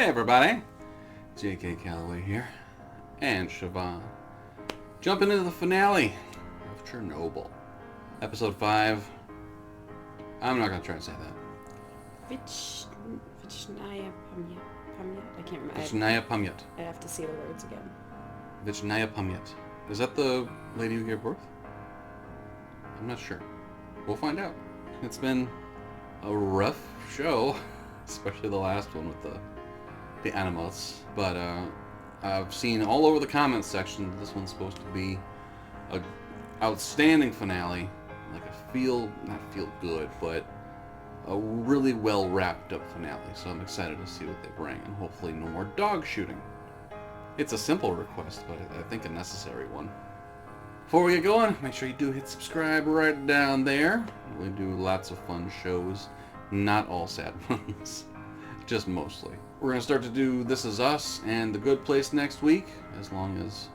Hey everybody, J.K. Calloway here, and Siobhan. Jumping into the finale of Chernobyl. Episode 5. I'm not going to try to say that. Vichnaya Pamyat? I can't remember. Vichnaya Pamyat. I have to see the words again. Vichnaya Pamyat. Is that the lady who gave birth? I'm not sure. We'll find out. It's been a rough show, especially the last one with the animals. But I've seen all over the comments section that this one's supposed to be a outstanding finale, like not feel good, but a really well wrapped up finale. So I'm excited to see what they bring, and hopefully no more dog shooting. It's a simple request, but I think a necessary one. Before we get going, make sure you do hit subscribe right down there. We do lots of fun shows, not all sad ones, just mostly. We're going to start to do This Is Us and The Good Place next week, as long as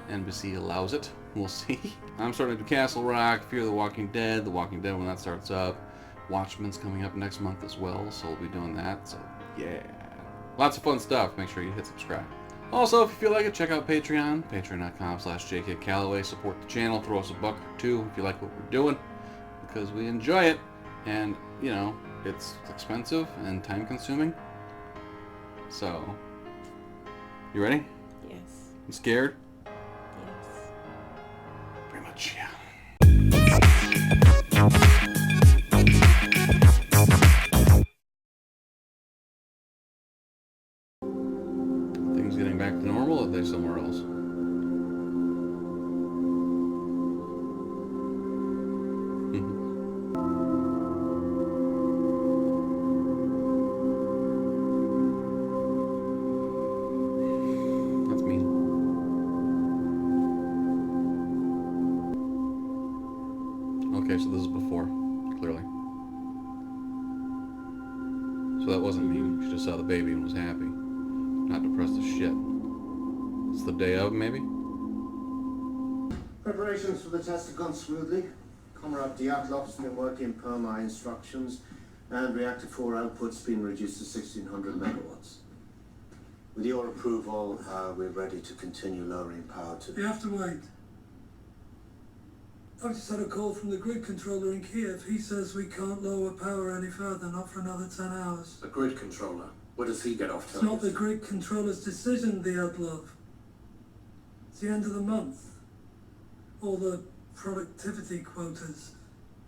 NBC allows it. We'll see. I'm starting to do Castle Rock, Fear the Walking Dead when that starts up. Watchmen's coming up next month as well, so we'll be doing that. So yeah, lots of fun stuff. Make sure you hit subscribe. Also, if you feel like it, check out Patreon, patreon.com/JKCalloway. Support the channel, throw us a buck or two if you like what we're doing, because we enjoy it. And, you know, it's expensive and time consuming. So, you ready? Yes. You scared? Yes. Pretty much, yeah. Things getting back to normal, or are they somewhere else? That's mean. Okay, so this is before, clearly. So that wasn't mean. She just saw the baby and was happy. Not depressed as shit. It's the day of, maybe? Preparations for the test have gone smoothly. Comrade Dyatlov's been working per my instructions, and Reactor 4 output's been reduced to 1600 megawatts. With your approval, we're ready to continue lowering power to... You have to wait. I've just had a call from the grid controller in Kiev. He says we can't lower power any further, not for another 10 hours. The grid controller? What does he get off It's target? not the grid controller's decision, Dyatlov. It's the end of the month. All the productivity quotas.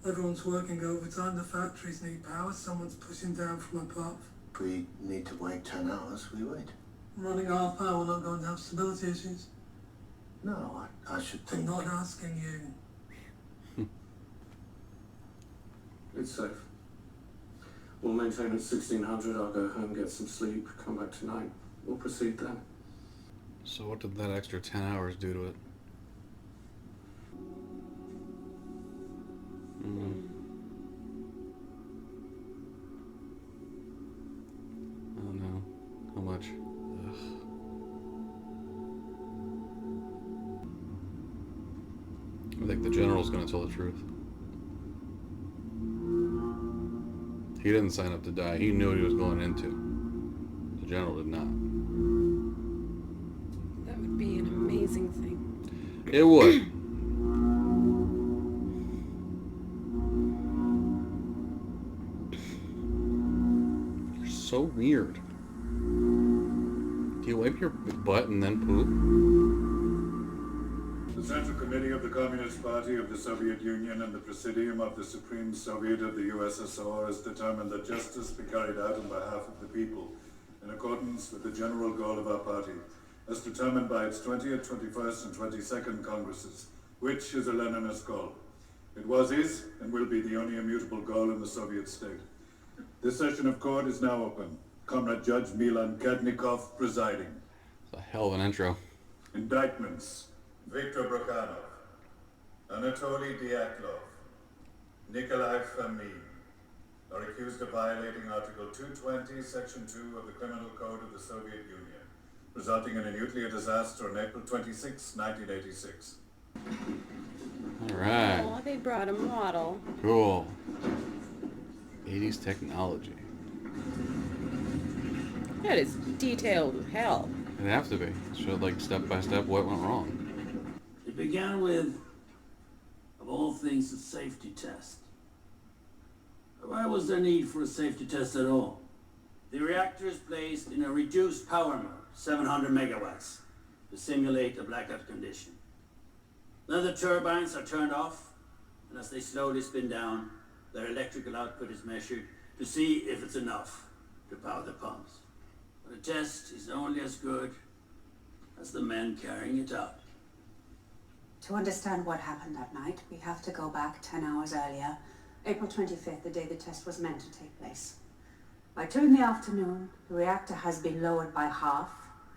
Everyone's working overtime, the factories need power, someone's pushing down from above. If we need to wait 10 hours, we wait. Running half power, we're not going to have stability issues. No, I should I'm think... not asking you. It's safe. We'll maintain at 1600. I'll go home, get some sleep, come back tonight. We'll proceed then. So what did that extra 10 hours do to it? I don't know. How much? Ugh. I think the general's gonna tell the truth. He didn't sign up to die. He knew what he was going into. The general did not. That would be an amazing thing. It would. You're so weird. Do you wipe your butt and then poop? The Central Committee of the Communist Party of the Soviet Union and the Presidium of the Supreme Soviet of the USSR has determined that justice be carried out on behalf of the people, in accordance with the general goal of our party, as determined by its 20th, 21st, and 22nd Congresses, which is a Leninist goal. It was, is, and will be the only immutable goal in the Soviet state. This session of court is now open. Comrade Judge Milan Kadnikov presiding. It's a hell of an intro. Indictments. Viktor Brokhanov, Anatoly Dyatlov, Nikolai Fomin are accused of violating Article 220, Section 2 of the Criminal Code of the Soviet Union, resulting in a nuclear disaster on April 26, 1986. All right. Oh, they brought a model. Cool. 80s technology. That is detailed as hell. It'd have to be. It showed like step by step what went wrong. It began with, of all things, a safety test. Why was there need for a safety test at all? The reactor is placed in a reduced power mode, 700 megawatts, to simulate a blackout condition. Then the turbines are turned off, and as they slowly spin down, their electrical output is measured to see if it's enough to power the pumps. But the test is only as good as the men carrying it out. To understand what happened that night, we have to go back 10 hours earlier, April 25th, the day the test was meant to take place. By 2 in the afternoon, the reactor has been lowered by half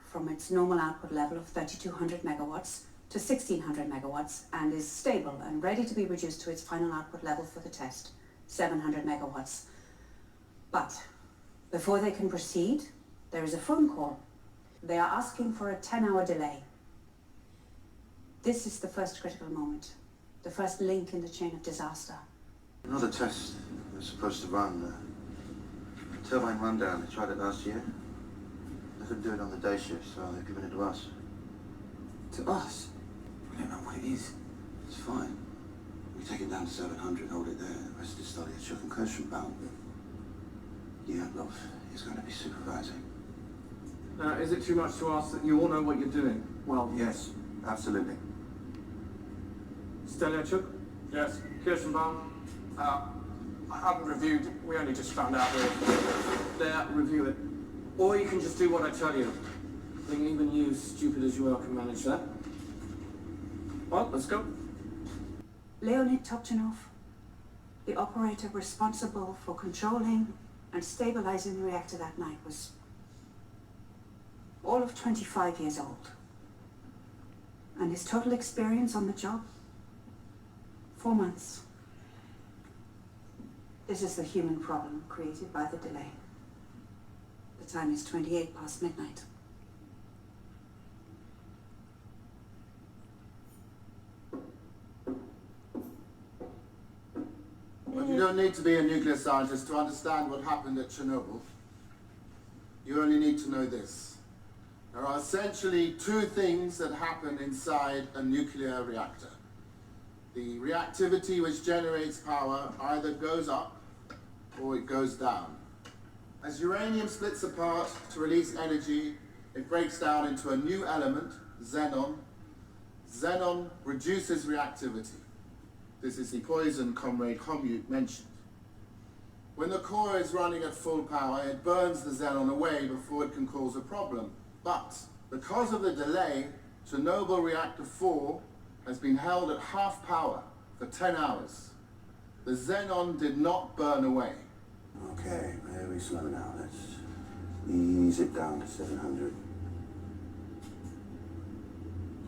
from its normal output level of 3,200 megawatts to 1,600 megawatts and is stable and ready to be reduced to its final output level for the test, 700 megawatts. But before they can proceed, there is a phone call. They are asking for a 10-hour delay. This is the first critical moment, the first link in the chain of disaster. Another test was supposed to run. Turbine rundown. They tried it last year. They couldn't do it on the day shift, so they've given it to us. To us? We don't know what it is. It's fine. We take it down to 700, hold it there. The rest is study at Siobhan bound. Diatlov is going to be supervising. Now, is it too much to ask that you all know what you're doing? Well, yes, absolutely. Steliachuk? Yes. Kirschenbaum? I haven't reviewed. We only just found out There, review it. Or you can just do what I tell you. I think even you, stupid as you are, can manage that. Well, let's go. Leonid Topchinov, the operator responsible for controlling and stabilizing the reactor that night, was all of 25 years old. And his total experience on the job? 4 months. This is the human problem created by the delay. The time is 28 past midnight. But you don't need to be a nuclear scientist to understand what happened at Chernobyl. You only need to know this. There are essentially two things that happen inside a nuclear reactor. The reactivity which generates power either goes up or it goes down. As uranium splits apart to release energy, it breaks down into a new element, xenon. Xenon reduces reactivity. This is the poison Comrade Pamyat mentioned. When the core is running at full power, it burns the xenon away before it can cause a problem. But because of the delay, Chernobyl Reactor 4 has been held at half power for 10 hours. The xenon did not burn away. Okay, very slow now. Let's ease it down to 700.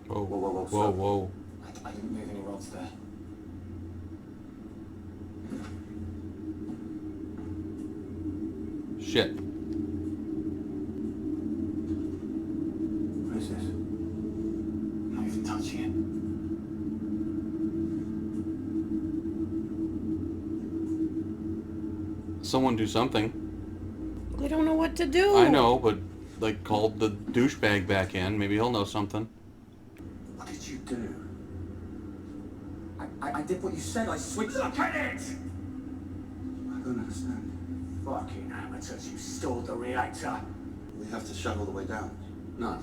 Whoa, Whoa, whoa, whoa. I didn't move any rods there. Shit. What is this? Not even touching it. Someone do something. They don't know what to do. I know, but like called the douchebag back in. Maybe he'll know something. What did you do? I did what you said. I switched. Look at it! I don't understand. Fucking amateurs, you stalled the reactor. We have to shut all the way down. No.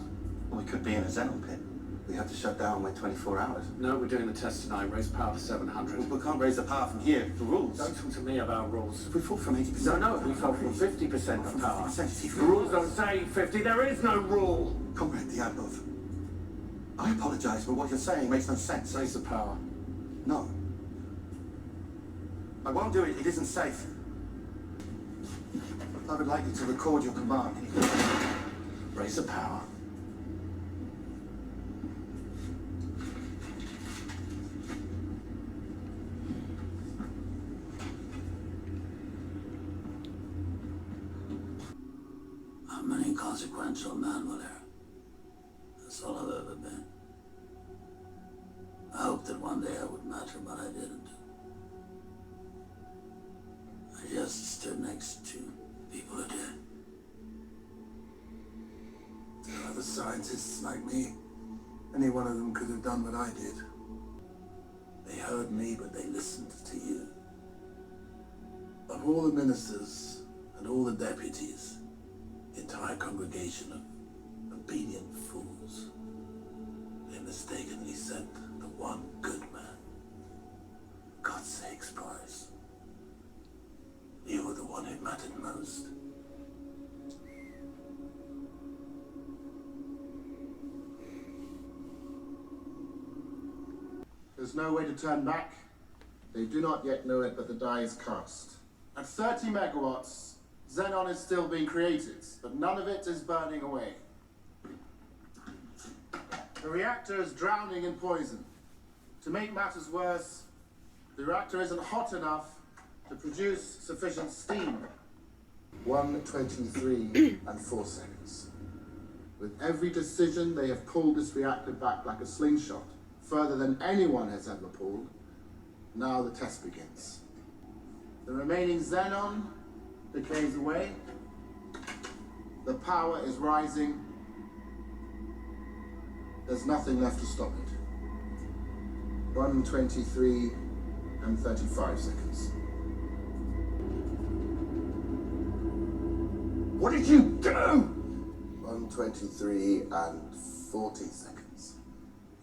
We could be in a xenon pit. We have to shut down wait 24 hours. No, we're doing the test tonight. Raise power to 700. We can't raise the power from here. The rules. Don't talk to me about rules. If we fall from 80%. No, we fell from 50% of power. 50%. The rules don't say 50. There is no rule. Comrade Diatlov, I apologize, but what you're saying makes no sense. Raise the power. No. I won't do it. It isn't safe. I would like you to record your command. Raise the power. I'm an inconsequential man, Valera. That's all I've ever been. I hoped that one day I would matter, but I didn't. I just stood next to people who did. scientists like me. Any one of them could have done what I did. They heard me, but they listened to you. Of all the ministers and all the deputies, the entire congregation of obedient fools, they mistakenly sent the one good man. God's sakes, Boris. You were the one who mattered most. There's no way to turn back. They do not yet know it, but the die is cast. At 30 megawatts, xenon is still being created, but none of it is burning away. The reactor is drowning in poison. To make matters worse, the reactor isn't hot enough to produce sufficient steam. 1:23 and 4 seconds. With every decision, they have pulled this reactor back like a slingshot, further than anyone has ever pulled. Now the test begins. The remaining xenon decays away. The power is rising. There's nothing left to stop it. 1:23 and 35 seconds. What did you do? 1:23 and 40 seconds.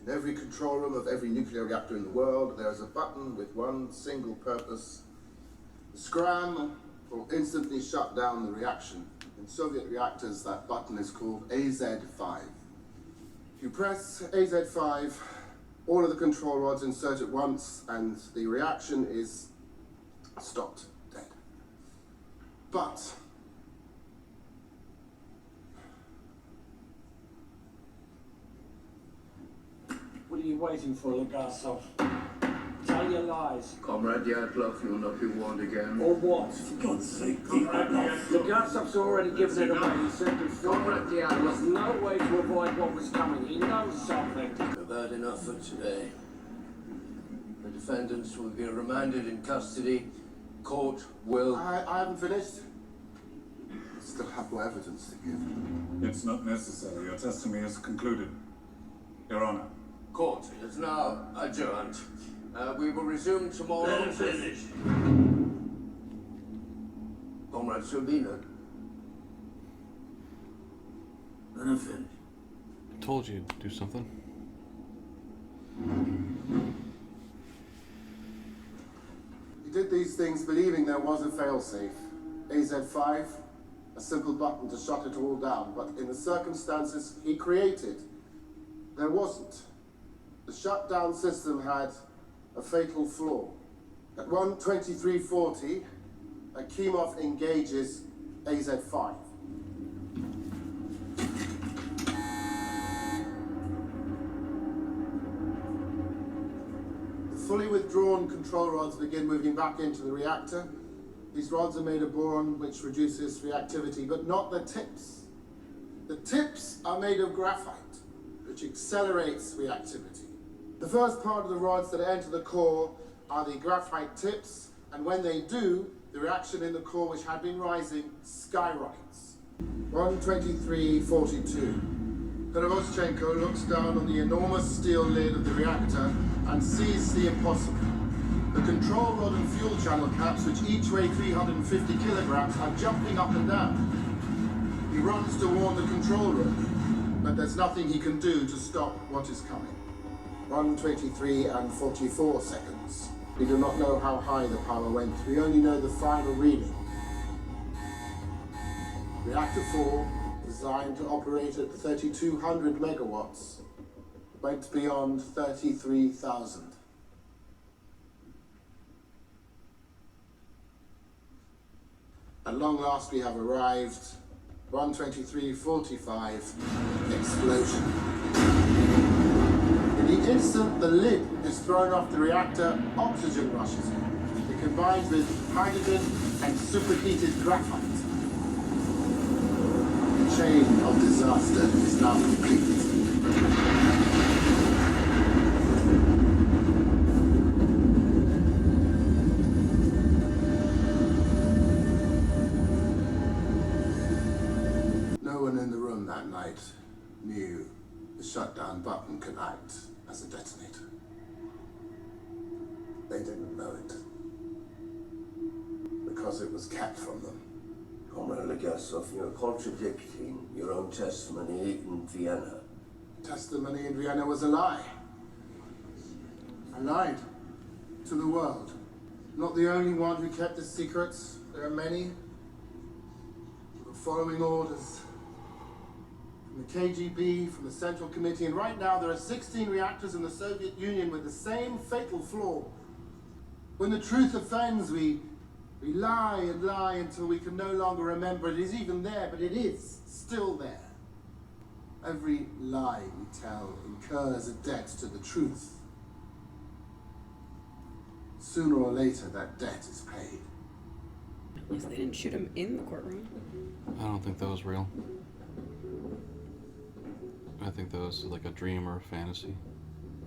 In every control room of every nuclear reactor in the world, there is a button with one single purpose. The scram will instantly shut down the reaction. In Soviet reactors, that button is called AZ5. If you press AZ5, all of the control rods insert at once, and the reaction is stopped dead. But What are you waiting for, Legasov? Tell your lies. Comrade Dyatlov, you will not be warned again. Or what? For God's sake, Legasov's already given it away. He said before. Comrade There was Dyatlov. no way to avoid what was coming. He knows something. We've heard enough for today. The defendants will be remanded in custody. Court will... I haven't finished. I still have more evidence to give. It's not necessary. Your testimony is concluded. Your Honor. Court is now adjourned. We will resume tomorrow. Let him finish. Comrade Siobhan. Let him finish. Told you to do something. He did these things believing there was a failsafe. AZ5, a simple button to shut it all down, but in the circumstances he created, there wasn't. The shutdown system had a fatal flaw. At 1:23:40, Akimov engages AZ5. The fully withdrawn control rods begin moving back into the reactor. These rods are made of boron, which reduces reactivity, but not the tips. The tips are made of graphite, which accelerates reactivity. The first part of the rods that enter the core are the graphite tips, and when they do, the reaction in the core, which had been rising, skyrockets. 1:23:42. Konovoschenko looks down on the enormous steel lid of the reactor and sees the impossible. The control rod and fuel channel caps, which each weigh 350 kilograms, are jumping up and down. He runs to warn the control room, but there's nothing he can do to stop what is coming. 1:23 and 44 seconds. We do not know how high the power went. We only know the final reading. Reactor 4, designed to operate at 3,200 megawatts, went beyond 33,000. At long last we have arrived. 1:23:45, explosion. In the instant the lid is thrown off the reactor, oxygen rushes in. It combines with hydrogen and superheated graphite. The chain of disaster is now complete. No one in the room that night knew the shutdown button could act as a detonator. They didn't know it. Because it was kept from them. Comrade Legasov, you're contradicting your own testimony in Vienna. Testimony in Vienna was a lie. I lied to the world. Not the only one who kept the secrets. There are many who were following orders from the KGB, from the Central Committee, and right now there are 16 reactors in the Soviet Union with the same fatal flaw. When the truth offends, we lie and lie until we can no longer remember it is even there, but it is still there. Every lie we tell incurs a debt to the truth. Sooner or later, that debt is paid. At least they didn't shoot him in the courtroom. I don't think that was real. I think that was like a dream or a fantasy.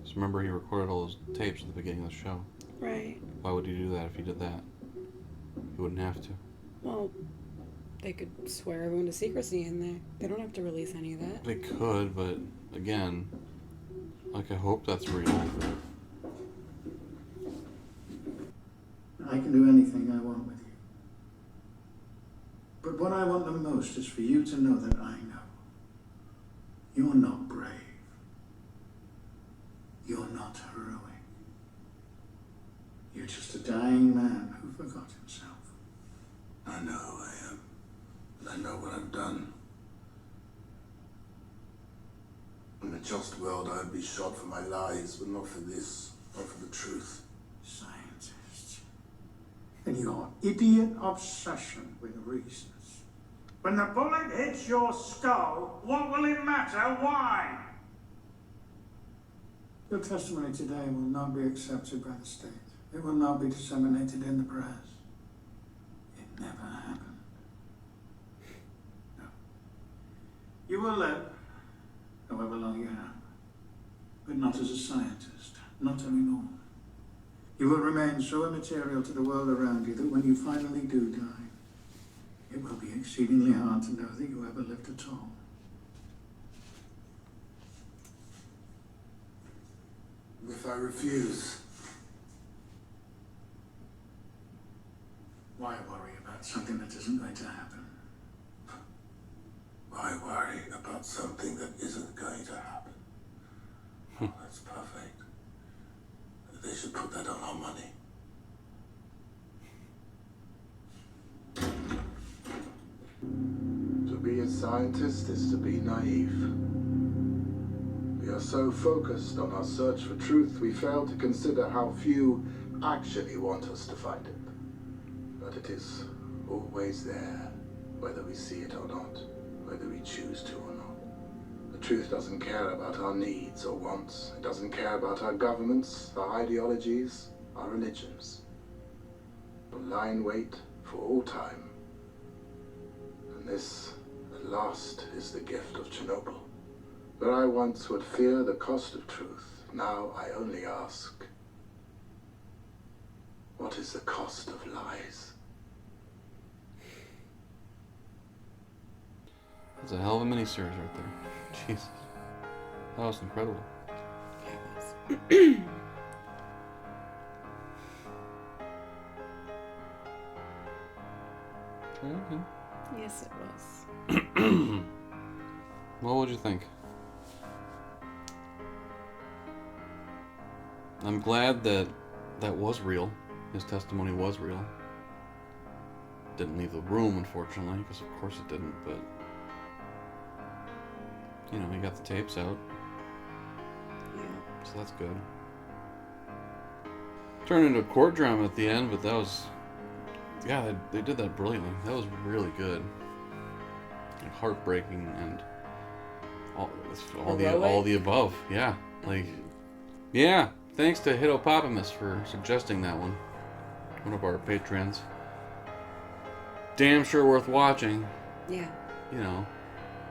Just remember, he recorded all those tapes at the beginning of the show. Right. Why would he do that if he did that? He wouldn't have to. Well, they could swear everyone to secrecy in there. They don't have to release any of that. They could, but again, like, I hope that's real. I can do anything I want with you. But what I want the most is for you to know that I know. You're not brave. You're not heroic. You're just a dying man who forgot himself. I know who I am. And I know what I've done. In a just world, I would be shot for my lies, but not for this, not for the truth. Scientist. And your idiot obsession with reasons. When the bullet hits your skull, what will it matter? Why? Your testimony today will not be accepted by the state. It will not be disseminated in the press. It never happened. No. You will live, however long you have, but not as a scientist, not anymore. You will remain so immaterial to the world around you that when you finally do die, it will be exceedingly hard to know that you ever lived at all. If I refuse, why worry about something that isn't going to happen? why worry about something that isn't going to happen? Oh, that's perfect. They should put that on our money. To be a scientist is to be naive. We are so focused on our search for truth, we fail to consider how few actually want us to find it. But it is always there, whether we see it or not, whether we choose to or not. The truth doesn't care about our needs or wants. It doesn't care about our governments, our ideologies, our religions. It will lie in wait for all time. And this, at last, is the gift of Chernobyl. Where I once would fear the cost of truth, now I only ask, what is the cost of lies? That's a hell of a miniseries right there. Jesus. That was incredible. Okay. Yes, it was. What would you think? I'm glad that was real. His testimony was real. Didn't leave the room, unfortunately, because of course it didn't, but you know, he got the tapes out. Yeah. So that's good. Turned into a court drama at the end, but that was, yeah, they did that brilliantly. That was really good. Like, heartbreaking and all the above. Yeah, like, yeah. Thanks to Hitopopamus for suggesting that one. One of our patrons. Damn sure worth watching. Yeah. You know,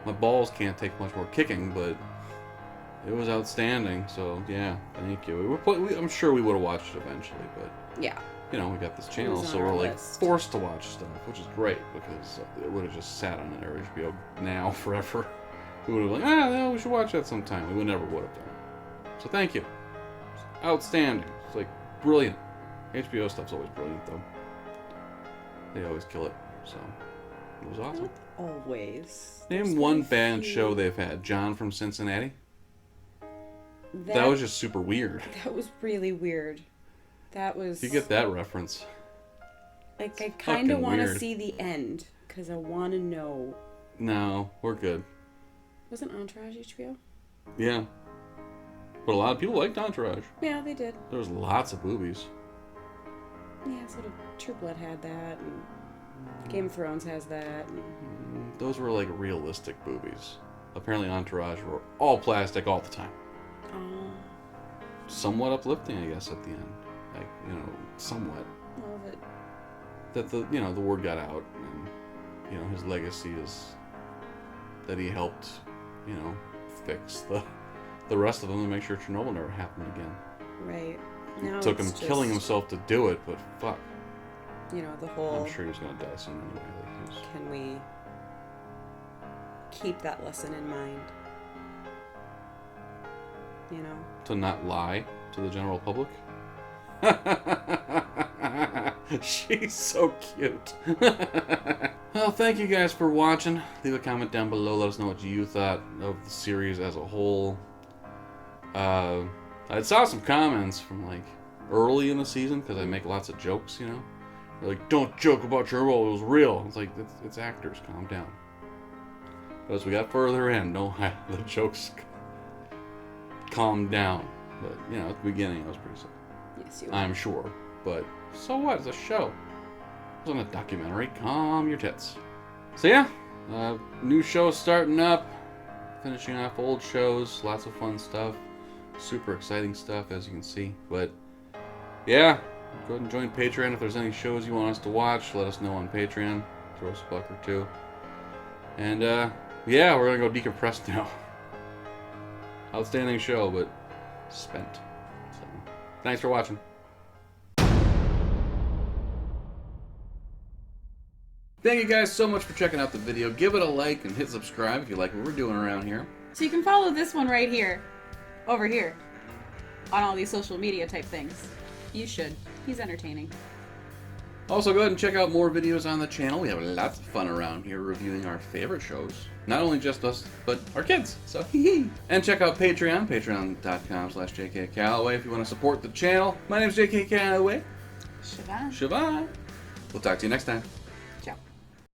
my balls can't take much more kicking, but it was outstanding. So yeah, thank you. I'm sure we would have watched it eventually, but yeah, you know, we got this channel, so we're like forced to watch stuff, which is great because it would have just sat on our HBO Now forever. We would have been like, no, we should watch that sometime. We would never would have done. So thank you. It's outstanding. It's like brilliant. HBO stuff's always brilliant though. They always kill it. So it was awesome. Not always. Name There's one been a band few- show they've had. John from Cincinnati. That was just super weird. That was really weird. That was. You get that reference. Like, I kind of fucking want to weird. see the end because I want to know. No, we're good. Wasn't Entourage HBO? Yeah. But a lot of people liked Entourage. Yeah, they did. There was lots of boobies. Yeah, sort of. True Blood had that, and Game of Thrones has that. And... Those were like realistic boobies. Apparently Entourage were all plastic all the time. Somewhat uplifting, I guess, at the end. Like, you know, somewhat. Well, but That the word got out, and his legacy is that he helped, fix the rest of them and make sure Chernobyl never happened again. right It took him killing himself to do it, but fuck. The whole. I'm sure he was gonna die soon anyway. Like he was... Can we keep that lesson in mind? To not lie to the general public. She's so cute. Well, thank you guys for watching. Leave a comment down below. Let us know what you thought of the series as a whole. I saw some comments from like early in the season because I make lots of jokes. They're like, "Don't joke about Chernobyl. It was real." It's like it's actors. Calm down. But as we got further in, the jokes calmed down. But at the beginning, I was pretty sick. Yes, you. I'm sure. But so what? It's a show. It wasn't a documentary. Calm your tits. So yeah, new shows starting up. Finishing off old shows. Lots of fun stuff. Super exciting stuff, as you can see. But yeah, go ahead and join Patreon if there's any shows you want us to watch. Let us know on Patreon. Throw us a buck or two. And yeah, we're gonna go decompress now. Outstanding show, but spent. So, thanks for watching. Thank you guys so much for checking out the video. Give it a like and hit subscribe if you like what we're doing around here. So you can follow this one right here, over here, on all these social media type things. You should. He's entertaining. Also, go ahead and check out more videos on the channel. We have lots of fun around here reviewing our favorite shows. Not only just us, but our kids. So, hee. And check out Patreon, patreon.com/JKCalloway if you want to support the channel. My name's JK Calloway. Siobhan. Siobhan. We'll talk to you next time.